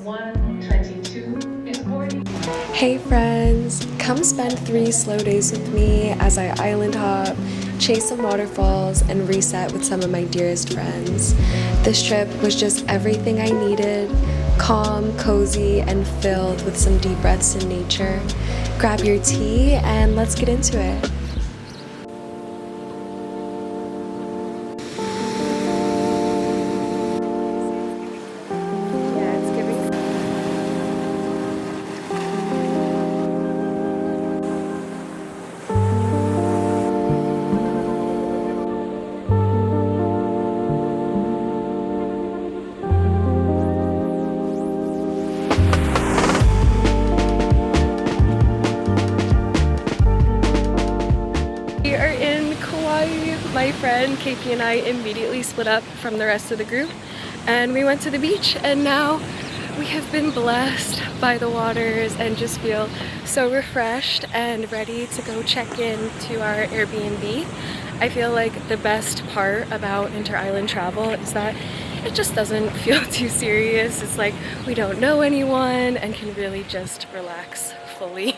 1:22 is boarding. Hey friends, come spend 3 slow days with me as I island hop, chase some waterfalls, and reset with some of my dearest friends. This trip was just everything I needed, calm, cozy, and filled with some deep breaths in nature. Grab your tea and let's get into it. We are in Kaua. My friend KP and I immediately split up from the rest of the group and we went to the beach, and now we have been blessed by the waters and just feel so refreshed and ready to go check in to our Airbnb. I feel like the best part about inter-island travel is that it just doesn't feel too serious. It's like we don't know anyone and can really just relax fully.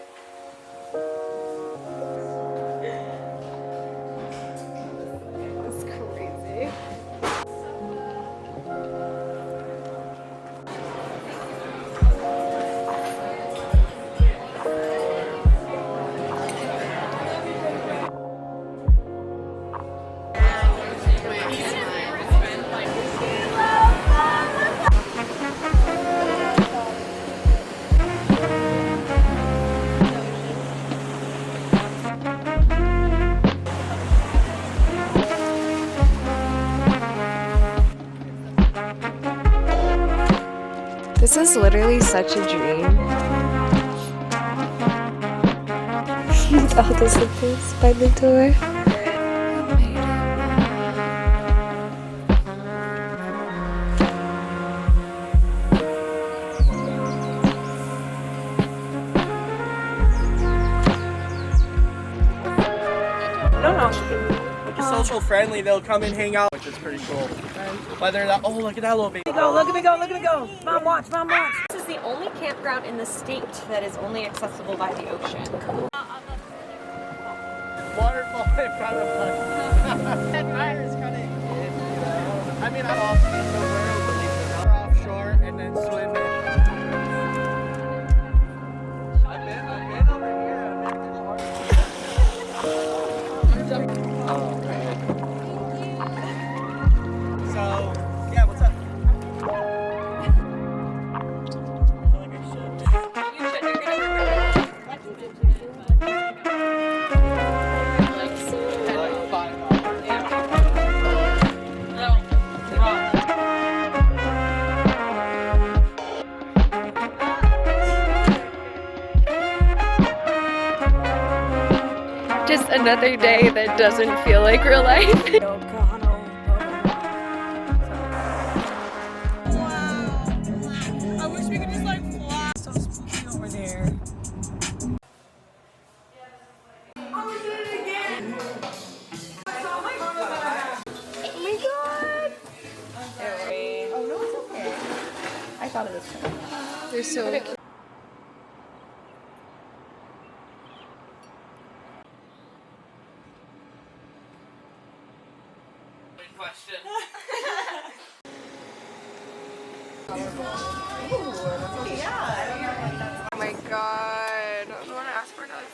This is literally such a dream. All the slippers by the door. Social friendly, they'll come and hang out, which is pretty cool. Whether that, oh, look at that little baby. Look at me go, look at me go. Mom watch, mom watch. This is the only campground in the state that is only accessible by the ocean. Waterfall in front of us. That fire is kind of, I mean, I'm off somewhere, but we're offshore and then swim. I've been over here. So, yeah, what's up? I feel like I should. You should. You're gonna regret it. Like 5 Just another day that doesn't feel like real life. I wish we could just like fly. So spooky over there. I thought it was fun. They're so cute. question. Oh my god. I want to ask for another.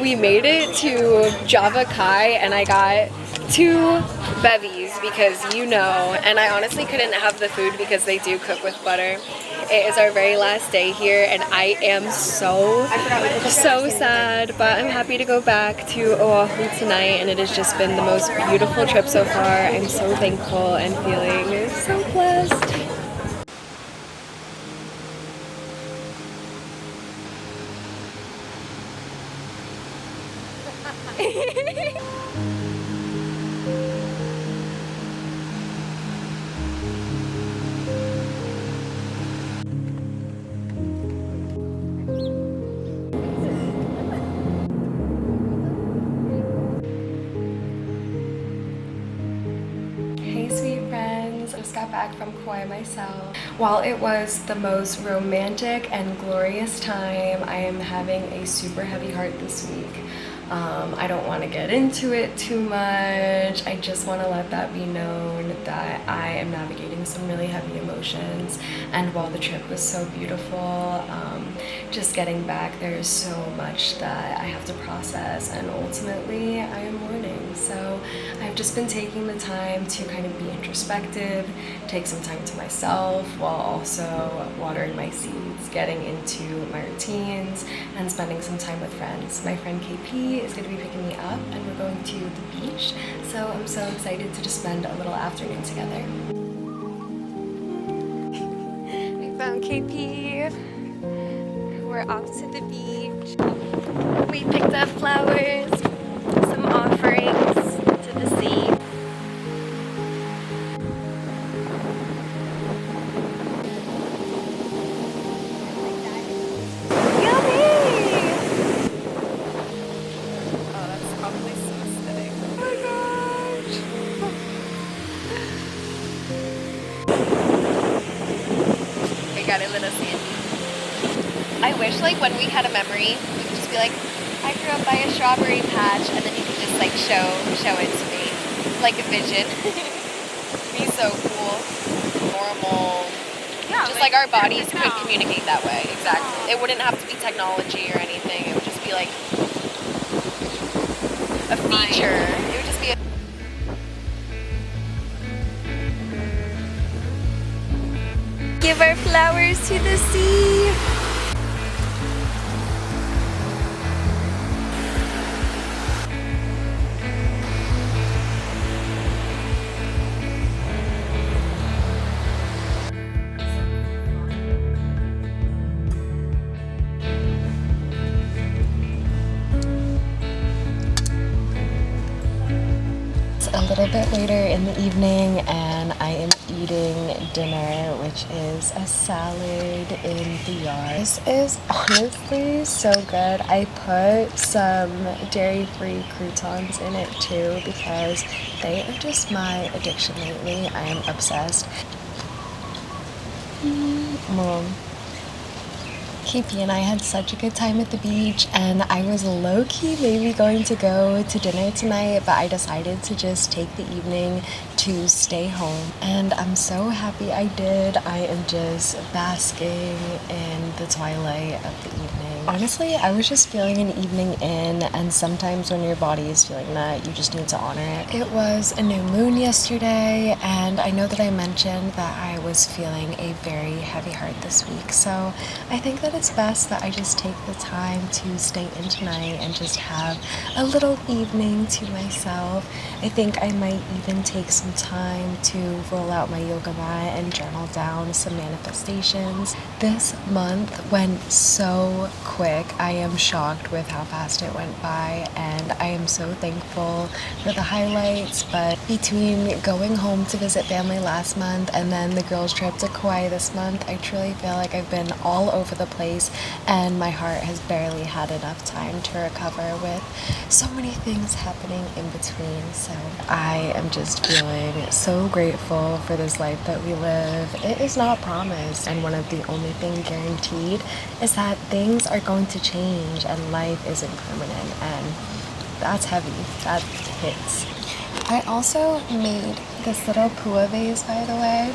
We made it to Java Kai and I got 2 bevies because you know, and I honestly couldn't have the food because they do cook with butter. It is our very last day here and I am so sad, but I'm happy to go back to Oahu tonight, and it has just been the most beautiful trip so far. I'm so thankful and feeling so blessed. got back from Kauai myself. While it was the most romantic and glorious time, I am having a super heavy heart this week. I don't want to get into it too much. I just want to let that be known that I am navigating some really heavy emotions, and while the trip was so beautiful, just getting back, there's so much that I have to process, and ultimately I am mourning. So I've just been taking the time to kind of be introspective, take some time to myself while also watering my seeds, getting into my routines, and spending some time with friends. My friend KP is going to be picking me up and we're going to the beach, so I'm so excited to just spend a little afternoon together. We found KP. We're off to the beach. We picked up flowers, some offerings to the sea. Got a little sandy. I wish like when we had a memory, we could just be like, I grew up by a strawberry patch, and then you could just like show it to me. Like a vision. Be so cool. Normal. Yeah. Just like our bodies could communicate that way. Exactly. It wouldn't have to be technology or anything. It would just be like a feature. It would just be a give our flowers to the sea. It's a little bit later in the evening and I am eating dinner, which is a salad in the yard. This is honestly so good. I put some dairy-free croutons in it too because they are just my addiction lately. I am obsessed. Mom. KP and I had such a good time at the beach, and I was low-key maybe going to go to dinner tonight, but I decided to just take the evening to stay home, and I'm so happy I did. I am just basking in the twilight of the evening. Honestly, I was just feeling an evening in, and sometimes when your body is feeling that, you just need to honor it. It was a new moon yesterday, and I know that I mentioned that I was feeling a very heavy heart this week, so I think that it's best that I just take the time to stay in tonight and just have a little evening to myself. I think I might even take some time to roll out my yoga mat and journal down some manifestations. This month went so quick. I am shocked with how fast it went by, and I am so thankful for the highlights. But between going home to visit family last month and then the girls' trip to Kauai this month, I truly feel like I've been all over the place and my heart has barely had enough time to recover with so many things happening in between. So I am just feeling so grateful for this life that we live. It is not promised, and one of the only things guaranteed is that things are going to change and life isn't permanent, and that's heavy. That hits. I also made this little pua vase, by the way.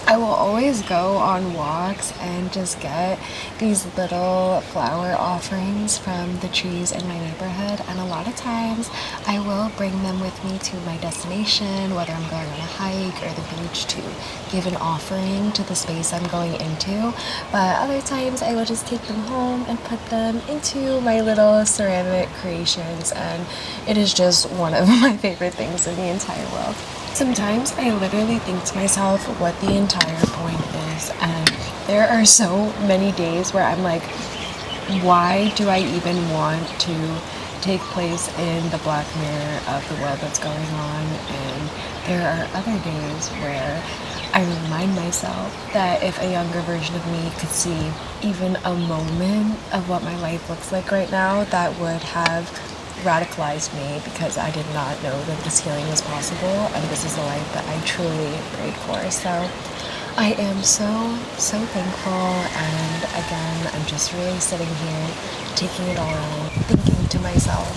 I will always go on walks and just get these little flower offerings from the trees in my neighborhood, and a lot of times I will bring them with me to my destination, whether I'm going on a hike or the beach, to give an offering to the space I'm going into. But other times I will just take them home and put them into my little ceramic creations, and it is just one of my favorite things in the entire world. Sometimes I literally think to myself what the entire point is, and there are so many days where I'm like, why do I even want to take place in the black mirror of the world that's going on? And there are other days where I remind myself that if a younger version of me could see even a moment of what my life looks like right now, that would have radicalized me because I did not know that this healing was possible, and this is the life that I truly prayed for. So I am so thankful, and again, I'm just really sitting here, taking it all in, thinking to myself,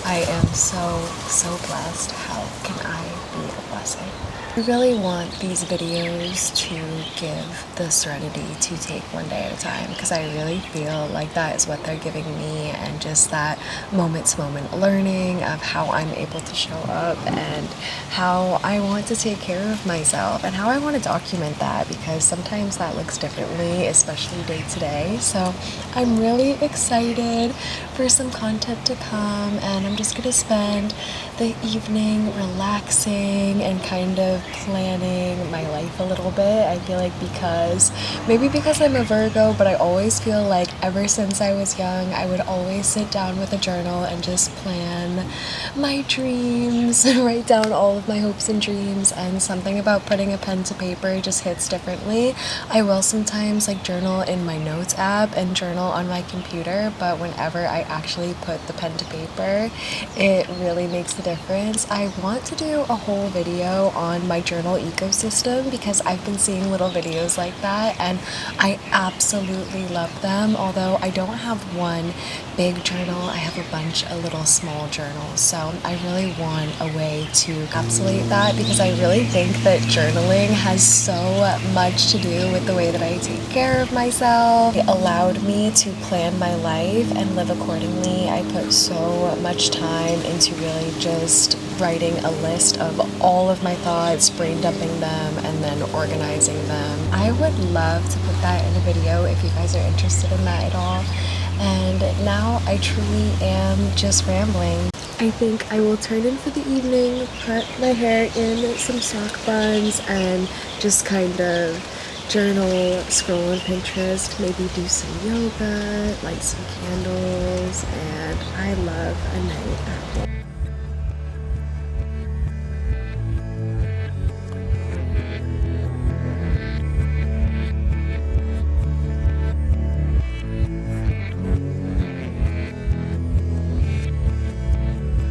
I am so blessed. How can I be a blessing? I really want these videos to give the serenity to take one day at a time, because I really feel like that is what they're giving me, and just that moment-to-moment learning of how I'm able to show up and how I want to take care of myself and how I want to document that, because sometimes that looks differently, especially day to day. So I'm really excited for some content to come, and I'm just gonna spend the evening relaxing and kind of planning my life a little bit. I feel like because I'm a Virgo, but I always feel like ever since I was young, I would always sit down with a journal and just plan my dreams, write down all of my hopes and dreams, and something about putting a pen to paper just hits differently. I will sometimes like journal in my notes app and journal on my computer, but whenever I actually put the pen to paper, it really makes the difference. I want to do a whole video on my journal ecosystem, because I've been seeing little videos like that and I absolutely love them. Although I don't have one big journal, I have a bunch of little small journals, so I really want a way to encapsulate that, because I really think that journaling has so much to do with the way that I take care of myself. It allowed me to plan my life and live accordingly. I put so much time into really just writing a list of all of my thoughts, brain dumping them, and then organizing them. I would love to put that in a video if you guys are interested in that at all. And now I truly am just rambling. I think I will turn in for the evening, put my hair in some sock buns, and just kind of journal, scroll on Pinterest, maybe do some yoga, light some candles, and I love a night out.